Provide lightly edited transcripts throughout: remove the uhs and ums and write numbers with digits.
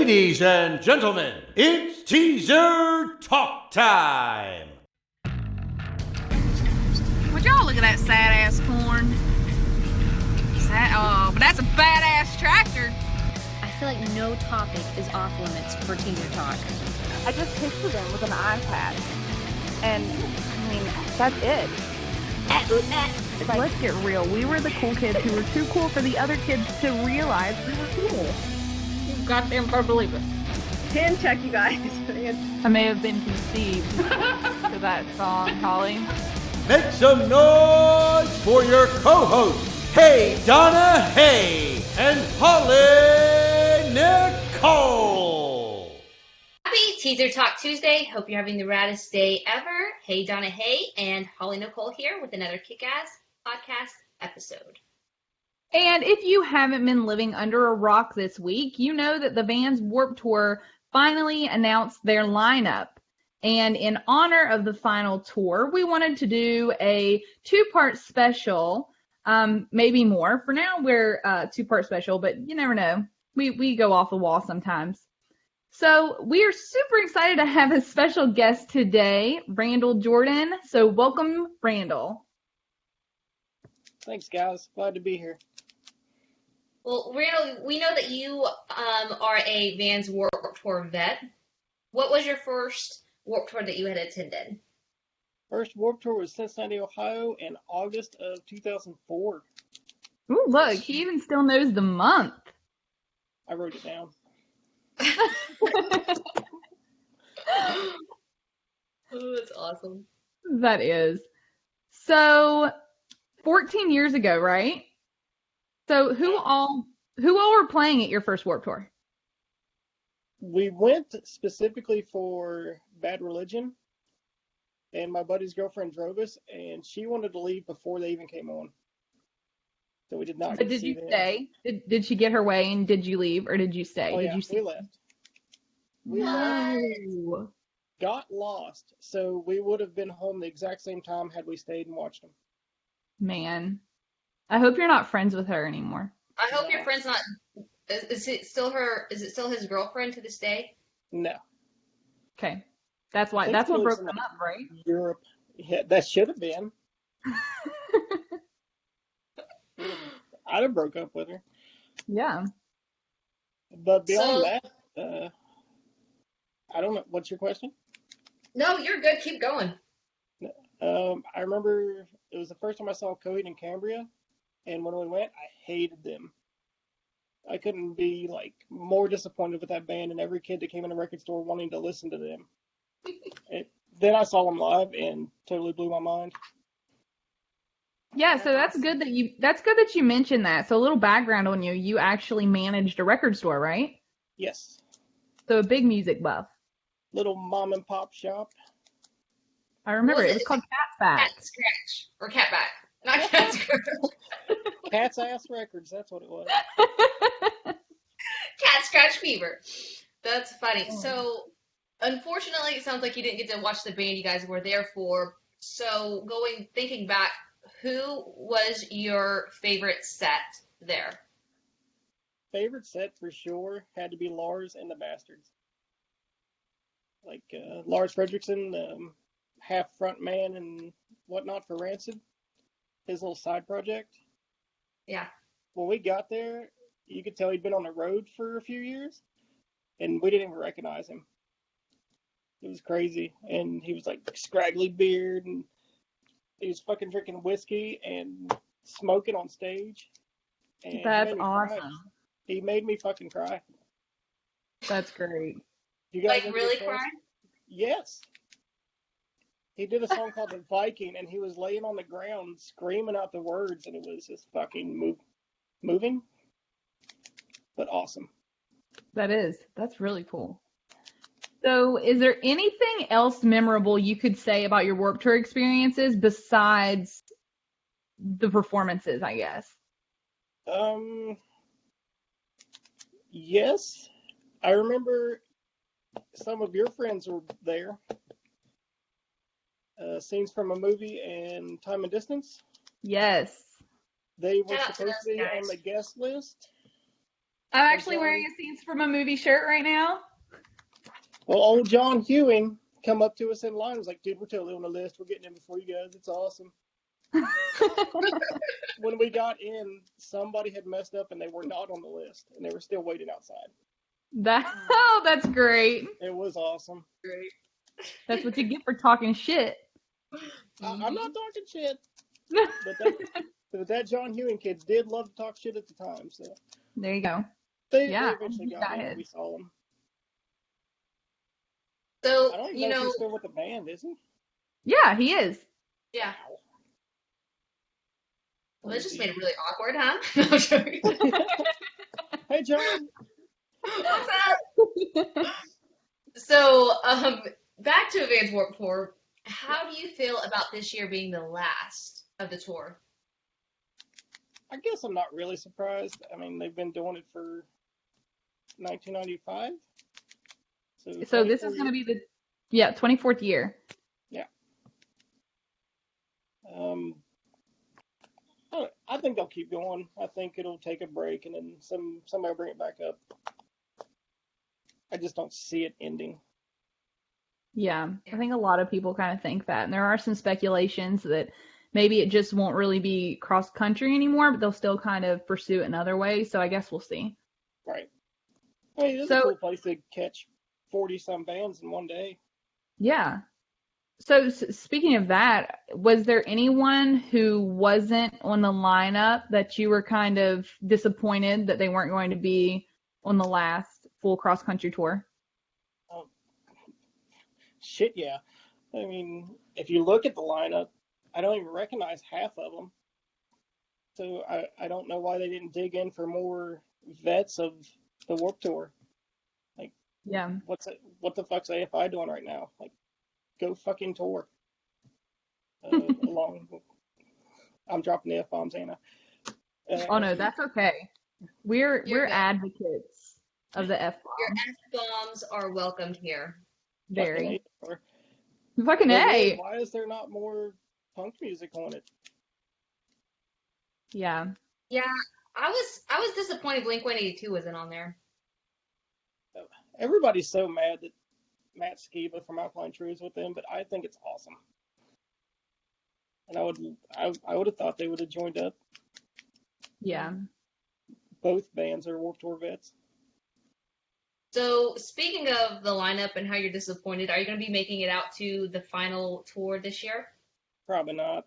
Ladies and gentlemen, it's teaser talk time. Would y'all look at that sad-ass corn? But that's a badass tractor. I feel like no topic is off limits for teaser talk. I just picture them with an iPad. And, I mean, that's it. Let's get real. We were the cool kids who were too cool for the other kids to realize we were cool. You goddamn better believe it. 10 check, you guys. I may have been conceived to that song, Holly. Make some noise for your co-hosts, Hey Donna, Hey, and Hollie Nicole. Happy Teaser Talk Tuesday. Hope you're having the raddest day ever. Hey Donna, Hey, and Hollie Nicole here with another kick-ass podcast episode. And if you haven't been living under a rock this week, you know that the Vans Warped Tour finally announced their lineup. And in honor of the final tour, we wanted to do a two-part special, maybe more. For now, we're two-part special, but you never know. We go off the wall sometimes. So we are super excited to have a special guest today, Randall Jordan. So welcome, Randall. Thanks, guys. Glad to be here. Well, Randall, we know that you are a Vans Warped Tour vet. What was your first Warped Tour that you had attended? First Warped Tour was Cincinnati, Ohio in August of 2004. Ooh, look, he even still knows the month. I wrote it down. Oh, that's awesome. That is. So, 14 years ago, right? So, who all were playing at your first Warped Tour? We went specifically for Bad Religion, and my buddy's girlfriend drove us, and she wanted to leave before they even came on. So we did not get to see them. Did you stay? Did she get her way and did you leave, or did you stay? Oh, did yeah, you see? we left. We left, No. got lost, so we would have been home the exact same time had we stayed and watched them. Man. I hope you're not friends with her anymore. I hope your friend's not. Is it still her? Is it still his girlfriend to this day? No. Okay. That's why. I think That's she what lives broke in them up, right? Europe. Yeah, that should have been. I'd have broke up with her. Yeah. But beyond that, I don't know. What's your question? No, you're good. Keep going. I remember it was the first time I saw Coheed and Cambria, and when we went, I hated them. I couldn't be more disappointed with that band and every kid that came in the record store wanting to listen to them. Then I saw them live and totally blew my mind. Yeah, so that's good that you mentioned that. So a little background on you. You actually managed a record store, right? Yes. So a big music buff. Little mom and pop shop. I remember it was called Cat's Back. Cat Scratch. Or Catback. Not Cat Scratch. Cat's Ass Records, that's what it was. Cat Scratch Fever. That's funny. So, unfortunately, it sounds like you didn't get to watch the band you guys were there for. So, thinking back, who was your favorite set there? Favorite set for sure had to be Lars and the Bastards. Lars Fredrickson, half front man and whatnot for Rancid, his little side project. Yeah. When we got there, you could tell he'd been on the road for a few years, and we didn't even recognize him. It was crazy, and he was scraggly beard, and he was fucking drinking whiskey and smoking on stage. And That's awesome. He made me fucking cry. That's great. You guys Really cry? Yes. He did a song called The Viking, and he was laying on the ground screaming out the words, and it was just fucking moving, but awesome. That's really cool. So is there anything else memorable you could say about your Warped Tour experiences besides the performances, I guess? Yes. I remember some of your friends were there. Scenes from a Movie and Time and Distance. Yes. They were Shout out to supposed to be those on guys. the guest list, I'm actually wearing a Scenes from a Movie shirt right now. Well, old John Hewing come up to us in line and was like, dude, we're totally on the list. We're getting in before you guys. It's awesome. When we got in, somebody had messed up and they were not on the list, and they were still waiting outside. That's great. It was awesome. Great. That's what you get for talking shit. I'm not talking shit. But that John Hewing kids did love to talk shit at the time. So There you go. they Yeah, eventually got in and we saw them. So, I don't even know if he's still with the band, is he? Yeah, he is. yeah. Well, this just made it really awkward, huh? No, I'm joking. Hey, John. What's up? So, back to Advanced Warped Tour. How do you feel about this year being the last of the tour? I guess I'm not really surprised. I mean, they've been doing it for 1995. So this is going to be the 24th year. Yeah. I think they'll keep going. I think it'll take a break and then somebody will bring it back up. I just don't see it ending. Yeah, I think a lot of people kind of think that. And there are some speculations that maybe it just won't really be cross country anymore, but they'll still kind of pursue it in other ways. So I guess we'll see. Right. I mean, it's a cool place to catch 40-some bands in one day. Yeah. So speaking of that, was there anyone who wasn't on the lineup that you were kind of disappointed that they weren't going to be on the last full cross country tour? Shit, yeah. I mean, if you look at the lineup, I don't even recognize half of them. So I don't know why they didn't dig in for more vets of the Warped Tour. Like, yeah, what the fuck's AFI doing right now? Like, go fucking tour. I'm dropping the F-bombs, Anna. Oh no, that's okay. We're advocates of the F-bomb. Your F-bombs are welcomed here. Very. Fucking Fucking A. Why is there not more punk music on it? Yeah. Yeah, I was disappointed Blink-182 wasn't on there. Everybody's so mad that Matt Skiba from Alkaline Trio is with them, but I think it's awesome. And I would have thought they would have joined up. Yeah. Both bands are Warped Tour vets. So, speaking of the lineup and how you're disappointed, are you going to be making it out to the final tour this year? Probably not.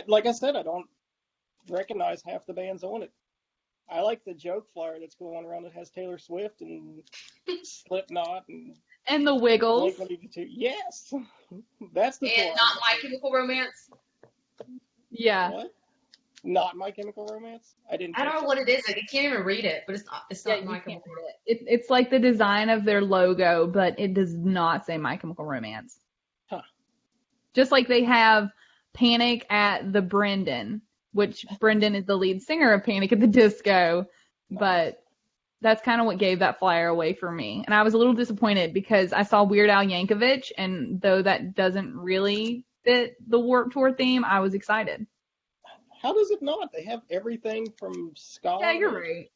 Like I said, I don't recognize half the bands on it. I like the joke flyer that's going around that has Taylor Swift and Slipknot and the Wiggles. Yes, that's the tour. And not My Chemical Romance. Yeah. What? Not My Chemical Romance? I don't know what it is. Like, I can't even read it, but it's not My Chemical Romance. It's like the design of their logo, but it does not say My Chemical Romance. Huh. Just like they have Panic at the Brendan, which Brendan is the lead singer of Panic at the Disco, but that's kind of what gave that flyer away for me. And I was a little disappointed because I saw Weird Al Yankovic, and though that doesn't really fit the Warped Tour theme, I was excited. How does it not? They have everything from ska. Yeah, you're right.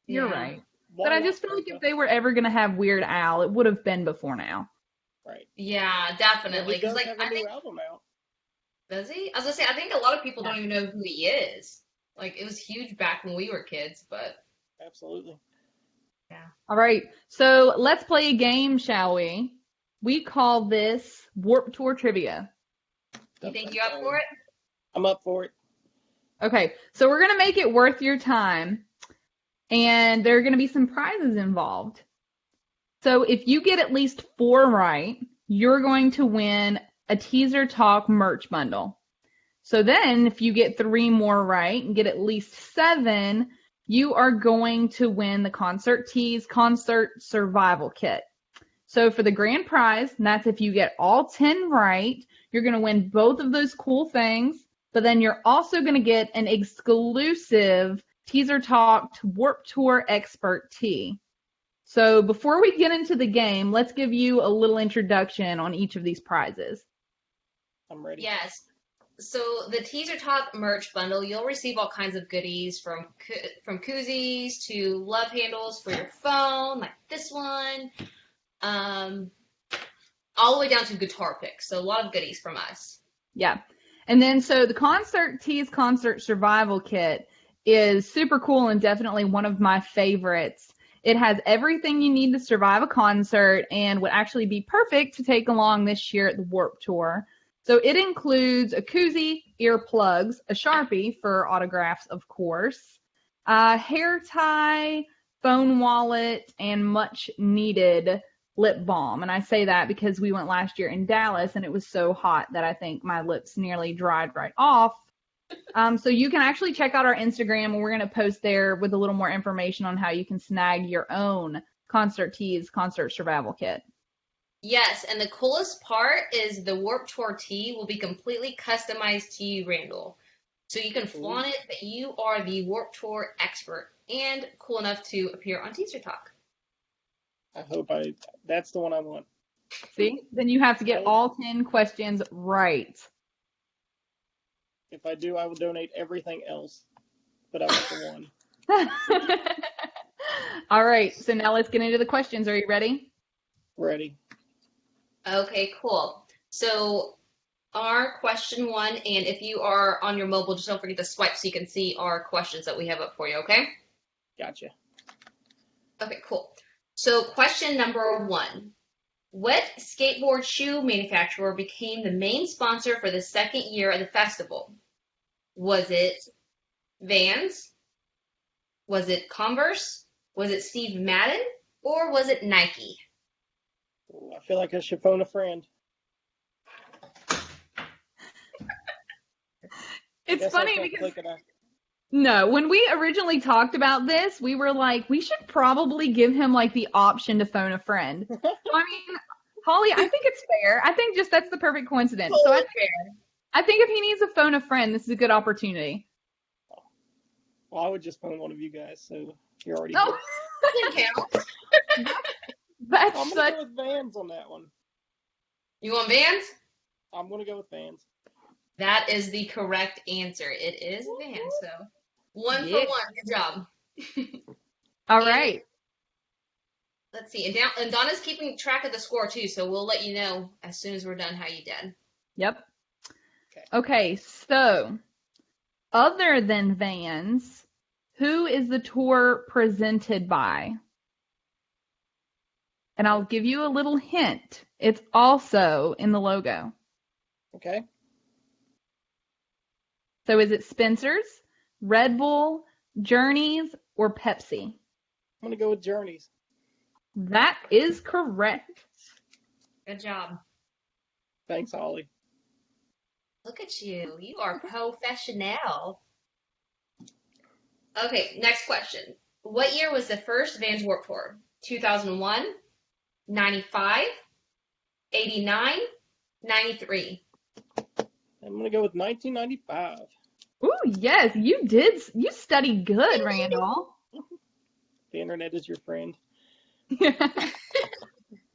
You're Yeah. right. But I just feel like if they were ever going to have Weird Al, it would have been before now. Right. Yeah, definitely. He does Because have a new album out. Does he? I was gonna say, I think a lot of people don't even know who he is. Like, it was huge back when we were kids, but Absolutely. yeah. All right. So let's play a game, shall we? We call this Warped Tour Trivia. You think you're up for it? I'm up for it. Okay. So we're going to make it worth your time. And there are going to be some prizes involved. So if you get at least 4 right, you're going to win a Teaser Talk merch bundle. So then if you get 3 more right and get at least 7, you are going to win the Concert Tees Concert Survival Kit. So for the grand prize, and that's if you get all 10 right, you're going to win both of those cool things, but then you're also going to get an exclusive Teaser Talk Warped Tour Expert Tee. So before we get into the game, let's give you a little introduction on each of these prizes. I'm ready. Yes. So the Teaser Talk merch bundle, you'll receive all kinds of goodies from koozies to love handles for your phone, like this one, all the way down to guitar picks. So a lot of goodies from us. Yeah. And then so the Concert Tees Concert Survival Kit is super cool and definitely one of my favorites. It has everything you need to survive a concert and would actually be perfect to take along this year at the Warped Tour. So it includes a koozie, earplugs, a Sharpie for autographs, of course, hair tie, phone wallet, and much needed lip balm. And I say that because we went last year in Dallas and it was so hot that I think my lips nearly dried right off. So you can actually check out our Instagram, and we're going to post there with a little more information on how you can snag your own Concert Tees Concert Survival Kit. Yes, and the coolest part is the Warped Tour tee will be completely customized to you, Randall. So you can flaunt it that you are the Warped Tour expert and cool enough to appear on Teaser Talk. I hope that's the one I want. See? Then you have to get all 10 questions right. If I do, I will donate everything else, but I want the one. All right, so now let's get into the questions. Are you ready? Ready. Okay, cool. So our question one, and if you are on your mobile, just don't forget to swipe so you can see our questions that we have up for you, okay? Gotcha. Okay, cool. So question number one. What skateboard shoe manufacturer became the main sponsor for the second year of the festival? Was it Vans? Was it Converse? Was it Steve Madden? Or was it Nike? Ooh, I feel like I should phone a friend. It's funny because no, when we originally talked about this, we were like, we should probably give him like the option to phone a friend. I mean, Holly, I think it's fair. I think just that's the perfect coincidence. So I think if he needs to phone a friend, this is a good opportunity. Well, I would just phone one of you guys, so you're already Oh, Doesn't count. that's I'm such. going to go with Vans on that one. You want Vans? I'm going to go with Vans. That is the correct answer. It is Vans, so one for one. Good job. All right. Let's see. And Donna's keeping track of the score, too, so we'll let you know as soon as we're done how you did. Yep. Okay, so other than Vans, who is the tour presented by? And I'll give you a little hint. It's also in the logo. Okay. So is it Spencer's, Red Bull, Journeys, or Pepsi? I'm going to go with Journeys. That is correct. Good job. Thanks, Holly. Look at you. You are professional. Okay, next question. What year was the first Vans Warped Tour? 2001, 95, 89, 93. I'm going to go with 1995. Ooh, yes, you did. You studied good, Randall. The internet is your friend.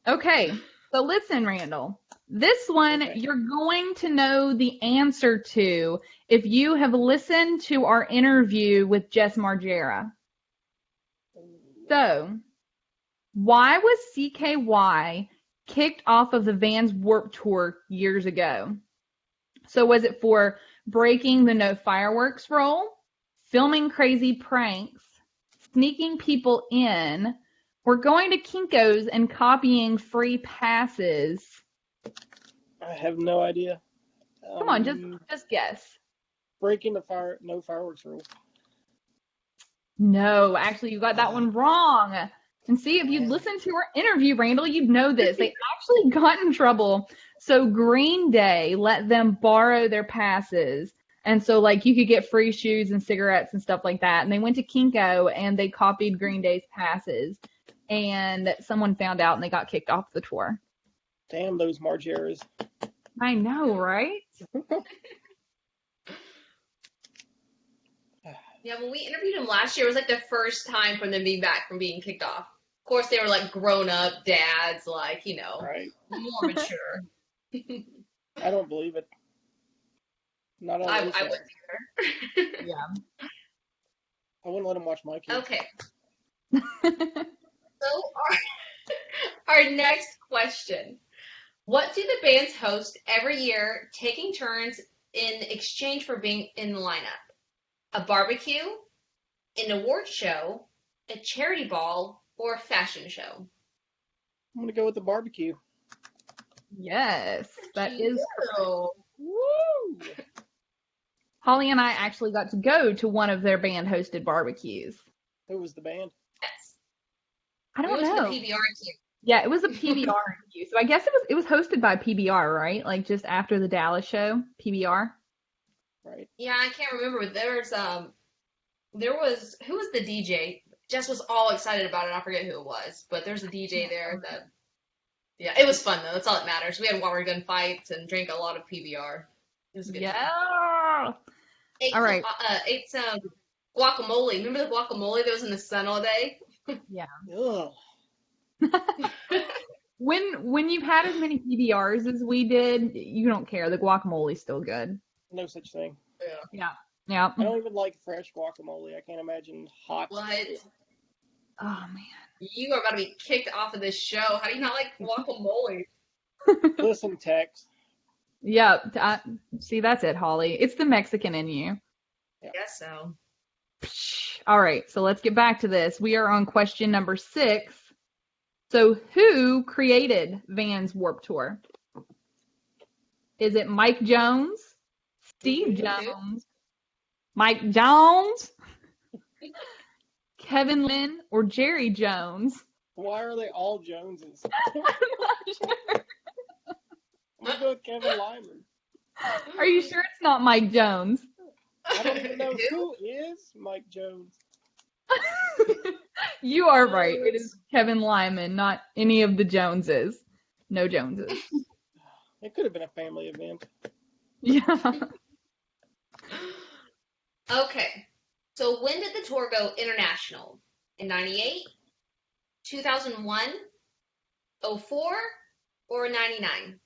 Okay, so listen, Randall. This one you're going to know the answer to if you have listened to our interview with Jess Margera. So, why was CKY kicked off of the Vans Warped Tour years ago? So was it for breaking the no fireworks rule, filming crazy pranks, sneaking people in, or going to Kinko's and copying free passes? I have no idea. Come on, just guess. Breaking the no fireworks rule. No, actually, you got that one wrong. And see, if you'd listened to our interview, Randall, you'd know this. They actually got in trouble. So Green Day let them borrow their passes. And so, like, you could get free shoes and cigarettes and stuff like that. And they went to Kinko, and they copied Green Day's passes. And someone found out, and they got kicked off the tour. Damn those Margeras. I know, right? Yeah, when we interviewed him last year, it was like the first time for them being back from being kicked off. Of course, they were like grown-up dads, like, Right. more mature. I don't believe it. Not on I this wouldn't either. Yeah. I wouldn't let them watch my kids. Okay. So our next question. What do the bands host every year, taking turns in exchange for being in the lineup? A barbecue, an award show, a charity ball, or a fashion show? I'm going to go with the barbecue. Yes, that is. Woo! Holly and I actually got to go to one of their band hosted barbecues. Who was the band? Yes. I don't We went know. to the PBR queue. Yeah, it was a PBR queue. So I guess it was hosted by PBR, right? Like just after the Dallas show, PBR. Right. Yeah, I can't remember. There was who was the DJ? Jess was all excited about it. I forget who it was, but there's a DJ there that. Yeah, it was fun though. That's all that matters. We had water gun fights and drank a lot of PBR. It was a good time. Yeah. Ate All right. Ate some guacamole. Remember the guacamole that was in the sun all day? Yeah. Ugh. When you've had as many PBRs as we did, you don't care. The guacamole's still good. No such thing. Yeah. Yeah. I don't even like fresh guacamole. I can't imagine hot. What? Oh man. You are about to be kicked off of this show. How do you not like guacamole? Listen, Tex. Yeah. See, that's it, Holly. It's the Mexican in you. I guess so. All right, so let's get back to this. We are on question number 6. So who created Vans Warped Tour? Is it Mike Jones, Steve Jones, Mike Jones, Kevin Lynn, or Jerry Jones? Why are they all Joneses? I'm not sure. I'm going to go with Kevin Lyman. Are you sure it's not Mike Jones? I don't even know who is Mike Jones. You are right. It is Kevin Lyman, not any of the Joneses. No Joneses. It could have been a family event. Yeah. Okay. So when did the tour go international? In 98, 2001, 04, or 99?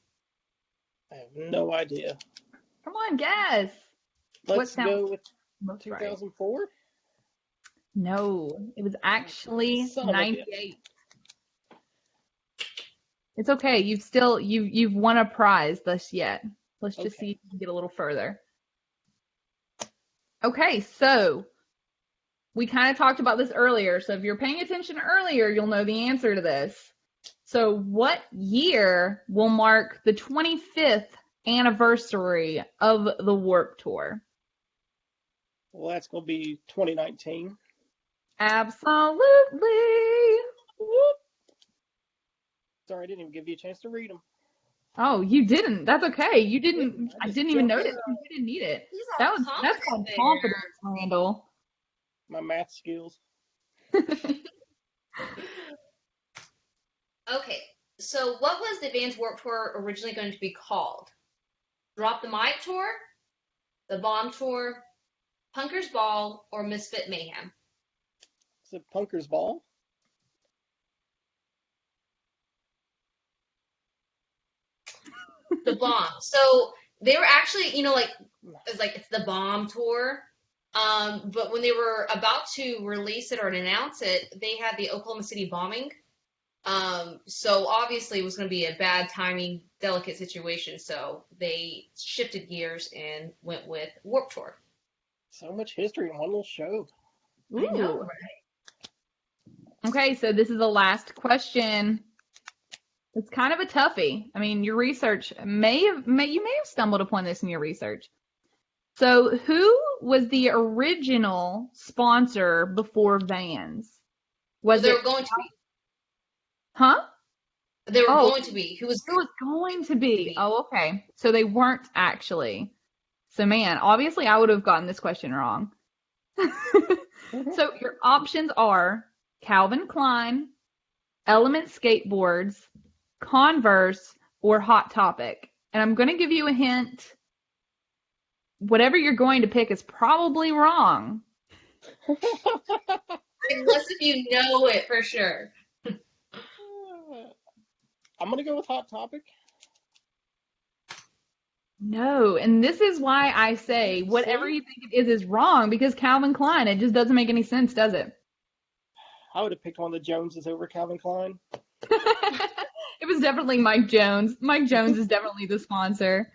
I have no idea. Come on, guess. Let's sounds go with most right? 2004. No, it was actually Son of a 98. It's okay. You've won a prize thus yet. Let's just see if you can get a little further. Okay, so we kind of talked about this earlier. So if you're paying attention earlier, you'll know the answer to this. So what year will mark the 25th anniversary of the Warped Tour? Well, that's going to be 2019. Absolutely. Whoop. Sorry, I didn't even give you a chance to read them. Oh, you didn't. That's okay. You didn't. I didn't even jumped notice. You didn't need it. He's all That's called confident confidence, Randall. My math skills. Okay. So what was the Vans Warped Tour originally going to be called? Drop the Mic Tour, the Bomb Tour, Punker's Ball, or Misfit Mayhem? Is it Punker's Ball? The Bomb. So they were actually, it's the Bomb Tour. But when they were about to release it or announce it, they had the Oklahoma City bombing. So obviously it was going to be a bad timing, delicate situation. So they shifted gears and went with Warped Tour. So much history in one little show. I know, Ooh. right? Okay, so this is the last question. It's kind of a toughie. I mean, your research you may have stumbled upon this in your research. So, who was the original sponsor before Vans? Was They it were going to be. Huh? They were Oh. going to be. Who was Who was going to be? Oh, okay. So they weren't actually. So, man, obviously I would have gotten this question wrong. So your options are Calvin Klein, Element Skateboards, Converse, or Hot Topic. And I'm going to give you a hint. Whatever you're going to pick is probably wrong. unless if you know it for sure. I'm going to go with Hot Topic. No, and this is why I say whatever you think it is wrong, because Calvin Klein, it just doesn't make any sense, does it? I would have picked one of the Joneses over Calvin Klein. It was definitely Mike Jones. Mike Jones is definitely the sponsor.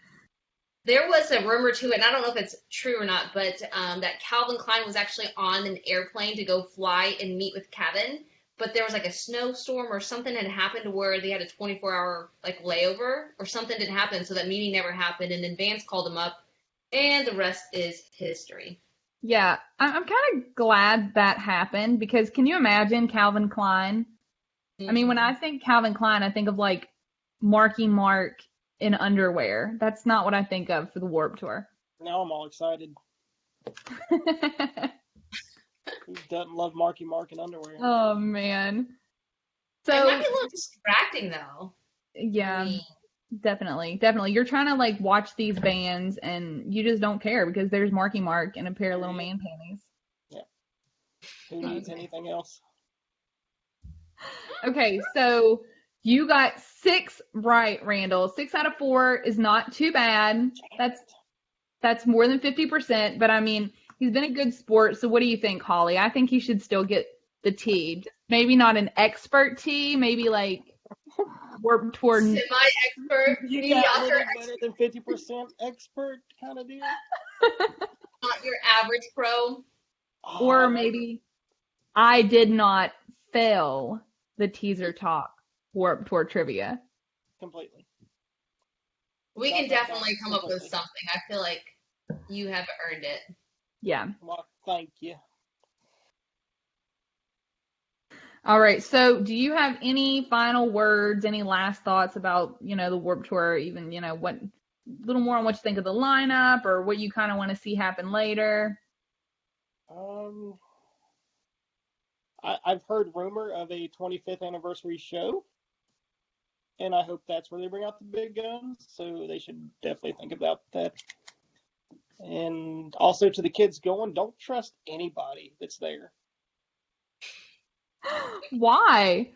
There was a rumor too, and I don't know if it's true or not, but that Calvin Klein was actually on an airplane to go fly and meet with Kevin, but there was like a snowstorm or something had happened where they had a 24-hour like layover or something didn't happen, so that meeting never happened, and then Vance called him up, and the rest is history. Yeah, I'm kind of glad that happened, because can you imagine Calvin Klein? I mean, when I think Calvin Klein, I think of like Marky Mark in underwear. That's not what I think of for the Warped Tour. Now I'm all excited. Who doesn't love Marky Mark in underwear? Oh, man. It So, might be a little distracting though. yeah, I mean, definitely. You're trying to like watch these bands and you just don't care because there's Marky Mark and a pair of little man panties. Who needs anything else? Okay, so you got 6 right, Randall. 6 out of 4 is not too bad. That's more than 50%, but I mean, he's been a good sport. So what do you think, Holly? I think he should still get the T. Maybe not an expert T, maybe like Warped Tour. semi-expert, You got a mediocre, little better than 50% expert kind of deal? not your average pro. Or maybe I did not fail the teaser talk Warped Tour trivia. Completely. We can definitely come up with Completely. something. I feel like you have earned it. Yeah. Well, thank you. All right. So do you have any final words, any last thoughts about, the Warped Tour, even, what a little more on what you think of the lineup or what you kind of want to see happen later? I've heard rumor of a 25th anniversary show, and I hope that's where they bring out the big guns, so they should definitely think about that. And also to the kids going, don't trust anybody that's there. Why?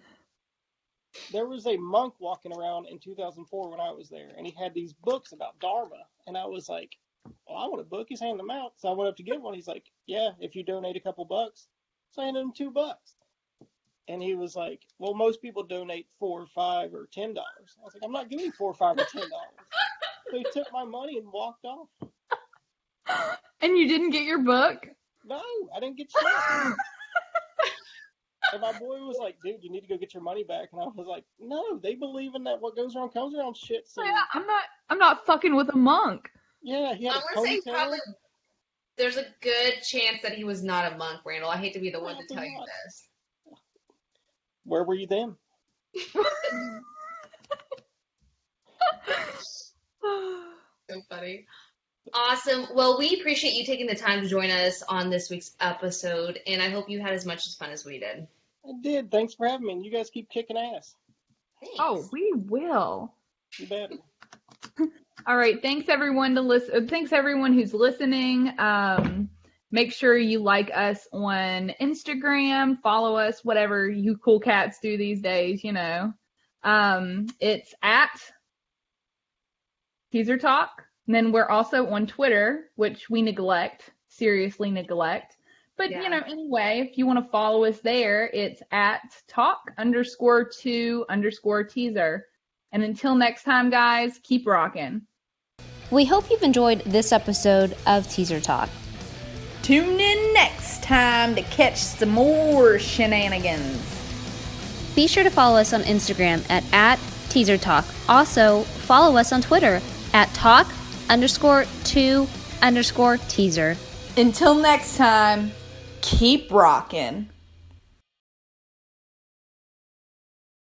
There was a monk walking around in 2004 when I was there, and he had these books about Dharma, and I was like, well, I want a book. He's handing them out. So I went up to get one. He's like, yeah, if you donate a couple bucks. So I handed him $2. And he was like, well, most people donate $4 or $5 or $10. I was like, I'm not giving you $4 or $5 or $10. So he took my money and walked off. And you didn't get your book? No, I didn't get shit. And my boy was like, dude, you need to go get your money back. And I was like, no, they believe in that what goes around comes around shit. So Yeah, I'm not fucking with a monk. yeah, he had I'm a gonna say ponytail. probably there's a good chance that he was not a monk, Randall. I hate to be the one to Probably tell you not. this. Where were you then? So funny. Awesome. Well, we appreciate you taking the time to join us on this week's episode, and I hope you had as much fun as we did. I did. Thanks for having me. And you guys keep kicking ass. Thanks. Oh, we will. You better. All right. Thanks everyone Thanks everyone who's listening. Make sure you like us on Instagram, follow us, whatever you cool cats do these days, It's at Teaser Talk. And then we're also on Twitter, which we seriously neglect. But, Yeah. Anyway, if you want to follow us there, it's at talk_2_teaser. And until next time, guys, keep rocking. We hope you've enjoyed this episode of Teaser Talk. Tune in next time to catch some more shenanigans. Be sure to follow us on Instagram at Teaser Talk. Also, follow us on Twitter at talk_2_teaser. Until next time, keep rocking.